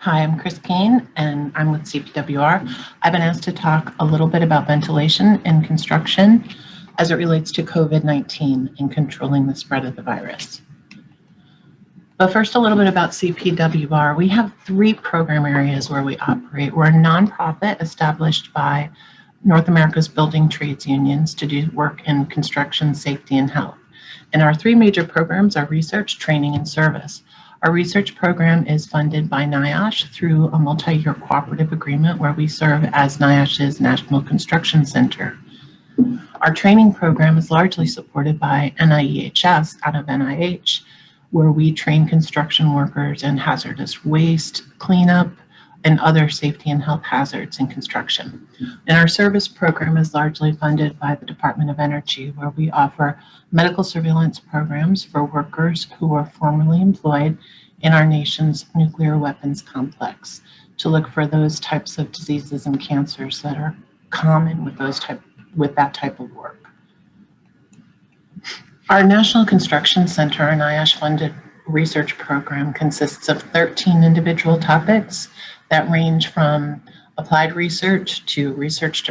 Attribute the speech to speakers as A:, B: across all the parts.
A: Hi, I'm Cain, and I'm with CPWR. I've been asked to talk a little bit about ventilation in construction as it relates to COVID-19 and controlling the spread of the virus. But first, a little bit about CPWR. We have 3 program areas where we operate. We're a nonprofit established by North America's building trades unions to do work in construction, safety, and health. And our 3 major programs are research, training, and service. Our research program is funded by NIOSH through a multi-year cooperative agreement where we serve as NIOSH's National Construction Center. Our training program is largely supported by NIOSH out of NIH, where we train construction workers in hazardous waste, cleanup, and other safety and health hazards in construction. And our service program is largely funded by the Department of Energy, where we offer medical surveillance programs for workers who are formerly employed in our nation's nuclear weapons complex to look for those types of diseases and cancers that are common with that type of work. Our National Construction Center, an NIOSH-funded research program, consists of 13 individual topics that range from applied research to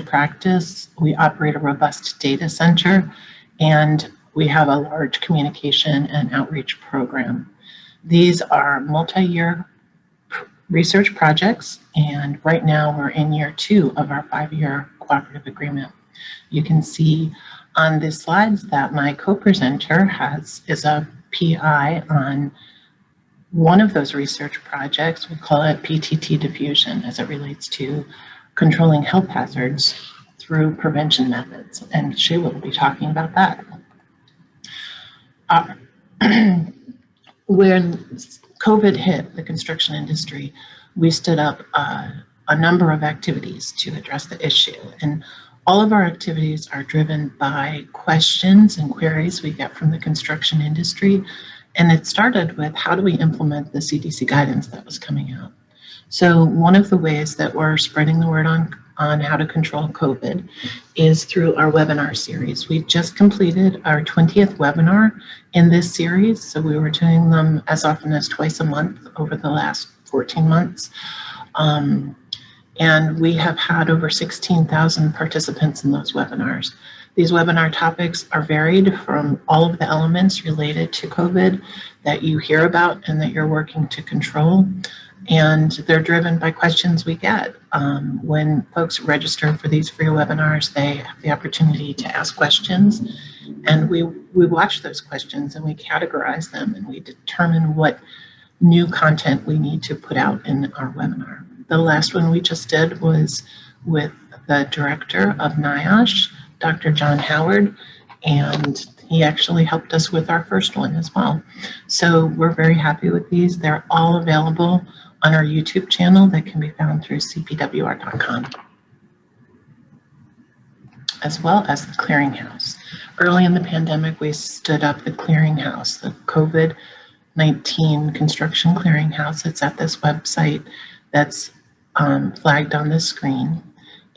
A: practice. We operate a robust data center, and we have a large communication and outreach program. These are multi-year research projects, and right now we're in year 2 of our 5-year cooperative agreement. You can see on the slides that my co-presenter is a PI on one of those research projects. We call it PTT diffusion as it relates to controlling health hazards through prevention methods, and she will be talking about that. When COVID hit the construction industry, we stood up a number of activities to address the issue, and all of our activities are driven by questions and queries we get from the construction industry. And it started with, how do we implement the CDC guidance that was coming out? So one of the ways that we're spreading the word on how to control COVID is through our webinar series. We just completed our 20th webinar in this series. So we were doing them as often as twice a month over the last 14 months. And we have had over 16,000 participants in those webinars. These webinar topics are varied from all of the elements related to COVID that you hear about and that you're working to control. And they're driven by questions we get. When folks register for these free webinars, they have the opportunity to ask questions. And we watch those questions and we categorize them and we determine what new content we need to put out in our webinar. The last one we just did was with the director of NIOSH, Dr. John Howard, and he actually helped us with our first one as well. So we're very happy with these. They're all available on our YouTube channel that can be found through cpwr.com, as well as the clearinghouse. Early in the pandemic, we stood up the clearinghouse, the COVID-19 construction clearinghouse. It's at this website that's flagged on this screen.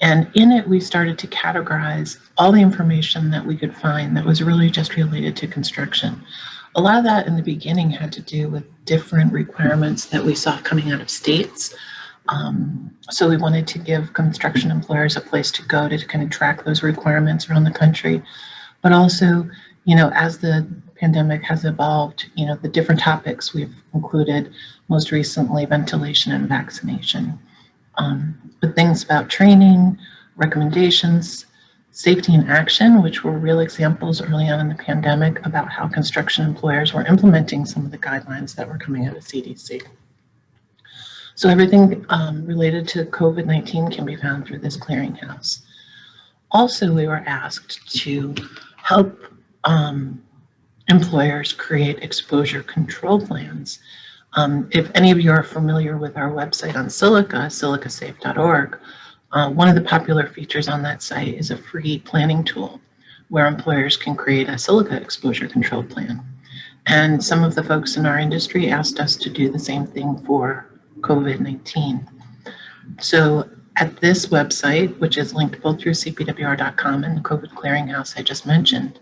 A: And in it, we started to categorize all the information that we could find that was really just related to construction. A lot of that in the beginning had to do with different requirements that we saw coming out of states. So we wanted to give construction employers a place to go to kind of track those requirements around the country. But also, as the pandemic has evolved, the different topics we've included, most recently ventilation and vaccination. But things about training, recommendations, safety in action, which were real examples early on in the pandemic about how construction employers were implementing some of the guidelines that were coming out of CDC. So everything related to COVID-19 can be found through this clearinghouse. Also, we were asked to help employers create exposure control plans. If any of you are familiar with our website on Silica, silicasafe.org, one of the popular features on that site is a free planning tool where employers can create a silica exposure control plan. And some of the folks in our industry asked us to do the same thing for COVID-19. So at this website, which is linked both through cpwr.com and the COVID clearinghouse I just mentioned,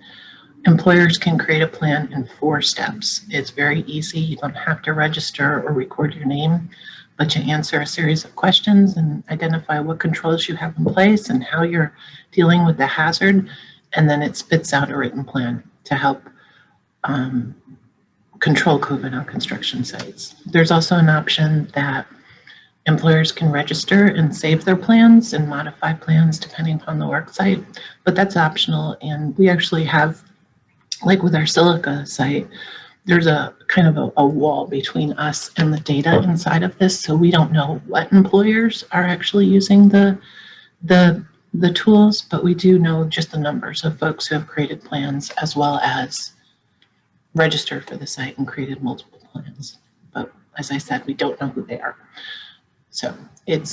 A: employers can create a plan in 4 steps. It's very easy. You don't have to register or record your name, let you answer a series of questions and identify what controls you have in place and how you're dealing with the hazard. And then it spits out a written plan to help control COVID on construction sites. There's also an option that employers can register and save their plans and modify plans depending upon the work site, but that's optional. And we actually have, like with our Silica site, there's a kind of a wall between us and the data inside of this, so we don't know what employers are actually using the tools, but we do know just the numbers of folks who have created plans as well as registered for the site and created multiple plans. But as I said, we don't know who they are. So it's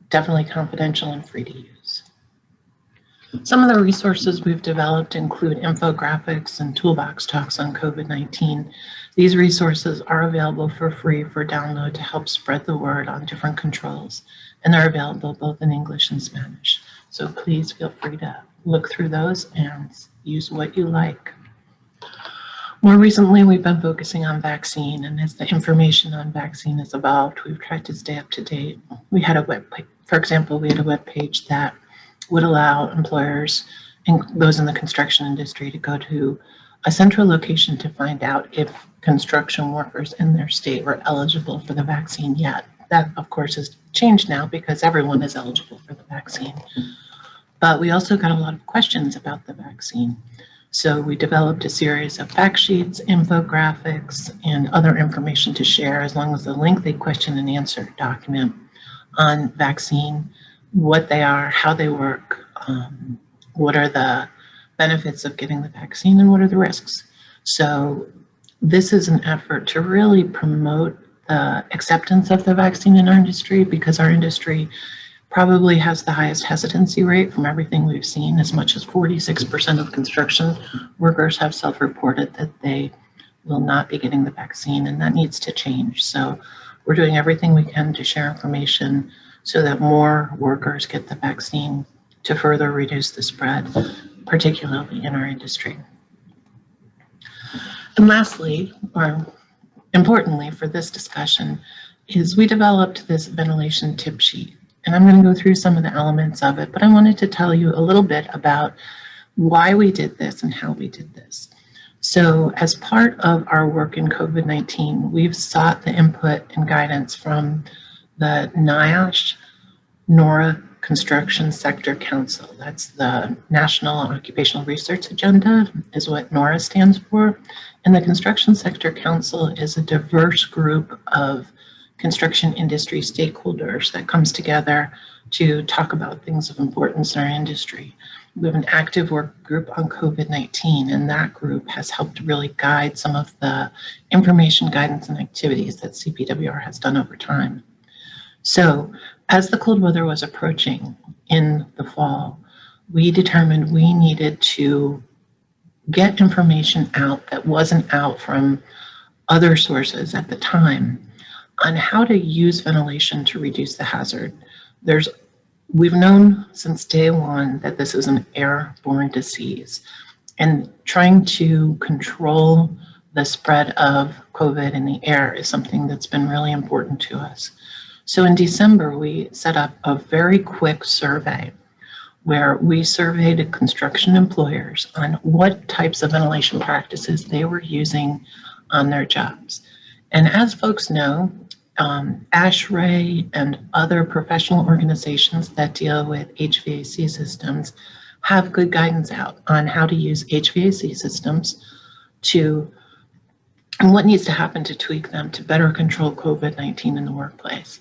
A: definitely confidential and free to use. Some of the resources we've developed include infographics and toolbox talks on COVID-19. These resources are available for free for download to help spread the word on different controls, and they're available both in English and Spanish. So please feel free to look through those and use what you like. More recently, we've been focusing on vaccine, and as the information on vaccine has evolved, we've tried to stay up to date. We had for example, we had a web page that would allow employers and those in the construction industry to go to a central location to find out if construction workers in their state were eligible for the vaccine yet. That, of course, has changed now because everyone is eligible for the vaccine. But we also got a lot of questions about the vaccine. So we developed a series of fact sheets, infographics, and other information to share, as long as a lengthy question and answer document on vaccine, what they are, how they work, what are the benefits of getting the vaccine, and what are the risks. So this is an effort to really promote the acceptance of the vaccine in our industry, because our industry probably has the highest hesitancy rate from everything we've seen. As much as 46% of construction workers have self-reported that they will not be getting the vaccine, and that needs to change. So we're doing everything we can to share information so that more workers get the vaccine to further reduce the spread, particularly in our industry. And lastly, or importantly for this discussion, is we developed this ventilation tip sheet. And I'm going to go through some of the elements of it, but I wanted to tell you a little bit about why we did this and how we did this. So as part of our work in COVID-19, we've sought the input and guidance from the NIOSH, NORA Construction Sector Council. That's the National Occupational Research Agenda, is what NORA stands for. And the Construction Sector Council is a diverse group of construction industry stakeholders that comes together to talk about things of importance in our industry. We have an active work group on COVID-19, and that group has helped really guide some of the information, guidance, and activities that CPWR has done over time. So as the cold weather was approaching in the fall, we determined we needed to get information out that wasn't out from other sources at the time on how to use ventilation to reduce the hazard. We've known since day one that this is an airborne disease, and trying to control the spread of COVID in the air is something that's been really important to us. So in December, we set up a very quick survey where we surveyed construction employers on what types of ventilation practices they were using on their jobs. And as folks know, ASHRAE and other professional organizations that deal with HVAC systems have good guidance out on how to use HVAC systems and what needs to happen to tweak them to better control COVID-19 in the workplace.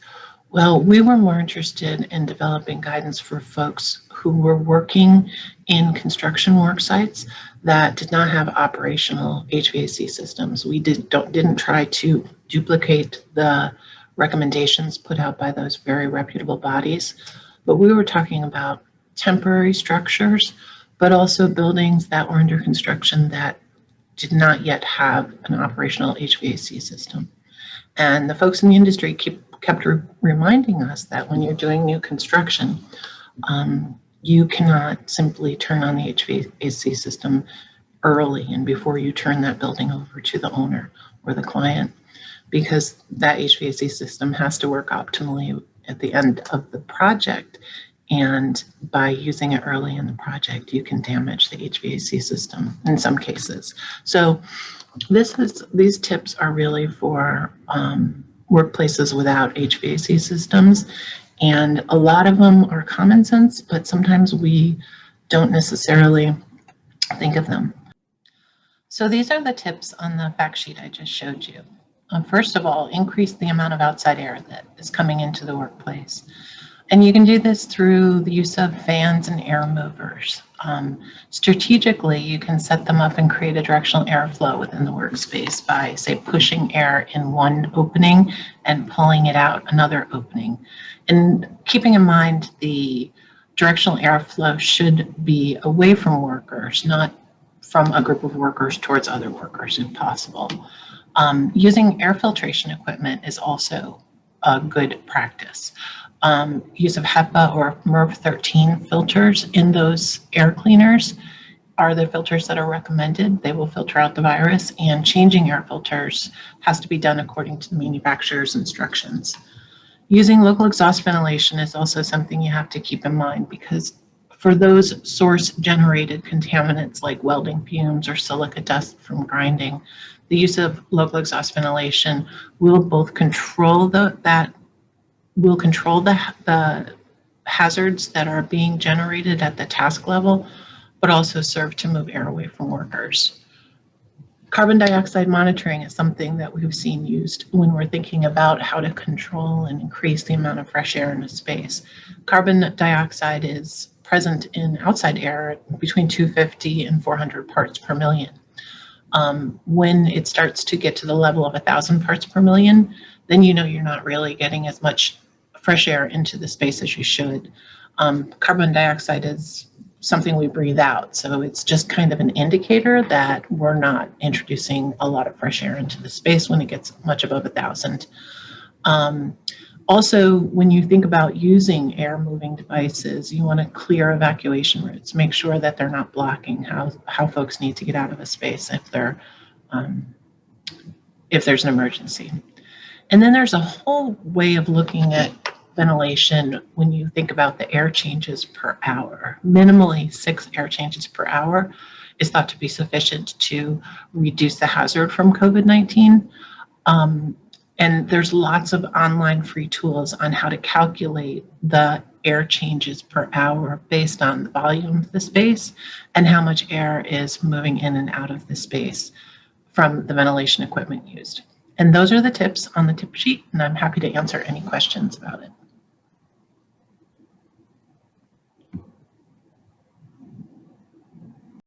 A: Well, we were more interested in developing guidance for folks who were working in construction work sites that did not have operational HVAC systems. We didn't try to duplicate the recommendations put out by those very reputable bodies, but we were talking about temporary structures, but also buildings that were under construction that did not yet have an operational HVAC system. And the folks in the industry kept reminding us that when you're doing new construction, you cannot simply turn on the HVAC system early and before you turn that building over to the owner or the client. because that HVAC system has to work optimally at the end of the project. And by using it early in the project, you can damage the HVAC system in some cases. So these tips are really for workplaces without HVAC systems. And a lot of them are common sense, but sometimes we don't necessarily think of them. So these are the tips on the fact sheet I just showed you. First of all, increase the amount of outside air that is coming into the workplace. And you can do this through the use of fans and air movers. Strategically, you can set them up and create a directional airflow within the workspace by, say, pushing air in one opening and pulling it out another opening. And keeping in mind the directional airflow should be away from workers, not from a group of workers towards other workers if possible. Using air filtration equipment is also a good practice. Use of HEPA or MERV 13 filters in those air cleaners are the filters that are recommended. They will filter out the virus, and changing air filters has to be done according to the manufacturer's instructions. Using local exhaust ventilation is also something you have to keep in mind, because for those source-generated contaminants like welding fumes or silica dust from grinding, the use of local exhaust ventilation will both control the hazards that are being generated at the task level, but also serve to move air away from workers. Carbon dioxide monitoring is something that we've seen used when we're thinking about how to control and increase the amount of fresh air in a space. Carbon dioxide is present in outside air between 250 and 400 parts per million. When it starts to get to the level of 1,000 parts per million, then you know you're not really getting as much fresh air into the space as you should. Carbon dioxide is something we breathe out, so it's just kind of an indicator that we're not introducing a lot of fresh air into the space when it gets much above 1,000. Also, when you think about using air moving devices, you want to clear evacuation routes. Make sure that they're not blocking how folks need to get out of a space if there's an emergency. And then there's a whole way of looking at ventilation when you think about the air changes per hour. Minimally 6 air changes per hour is thought to be sufficient to reduce the hazard from COVID-19. And there's lots of online free tools on how to calculate the air changes per hour based on the volume of the space and how much air is moving in and out of the space from the ventilation equipment used. And those are the tips on the tip sheet, and I'm happy to answer any questions about it.